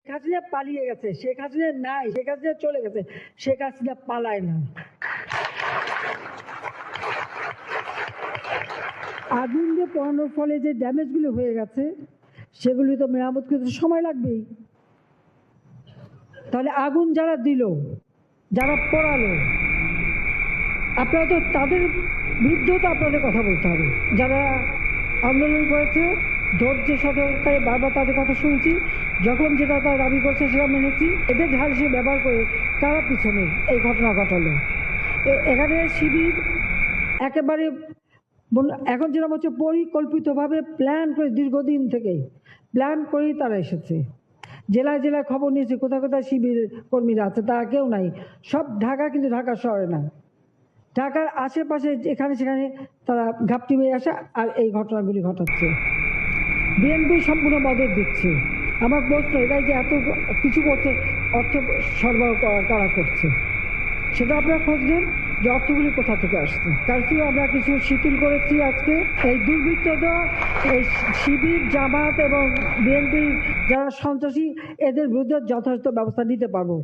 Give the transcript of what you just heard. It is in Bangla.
হাসিনা পালিয়ে গেছে, শেখ হাসিনা নাই, শেখ হাসিনা চলে গেছে, শেখ হাসিনা পালায় না। আগুন যে পোড়ানোর ফলে যে ড্যামেজগুলো হয়ে গেছে সেগুলি তো মেরামত করতে সময় লাগবেই। তাহলে আগুন যারা দিল, যারা পোড়ালো, আপনারা তো তাদের বিরুদ্ধেও তো আপনাদের কথা বলতে হবে। যারা আন্দোলন করেছে ধৈর্যের সতর্কতায় বারবার তাদের কথা শুনছি, যখন যেটা তারা দাবি করছে সেটা মেনেছি। এদের ঢাল হিসেবে ব্যবহার করে কারা পিছনে এই ঘটনা ঘটালো। এখানে শিবির একেবারে এখন যেরকম হচ্ছে পরিকল্পিতভাবে প্ল্যান করে দীর্ঘদিন থেকে প্ল্যান করেই তারা এসেছে। জেলায় জেলায় খবর নিয়েছে কোথায় কোথায় শিবির কর্মীরা আছে, তারা কেউ নাই। সব ঢাকা, কিন্তু ঢাকা শহরে না, ঢাকার আশেপাশে এখানে সেখানে তারা ঘাপটি মেরে আসে আর এই ঘটনাগুলি ঘটাচ্ছে। বিএনপি সম্পূর্ণ মদত দিচ্ছে। আমার প্রশ্ন, এটাই যে এত কিছু করছে, অর্থ সরবরাহ কারা করছে সেটা আপনারা খোঁজ নেন যে অর্থগুলি কোথা থেকে আসছে। কারফিউ আমরা কিছু শিথিল করেছি আজকে। এই দুর্বৃত্তরা, এই শিবির, জামাত এবং বিএনপির যারা সন্ত্রাসী, এদের বিরুদ্ধে যথাযথ ব্যবস্থা নিতে পারবো।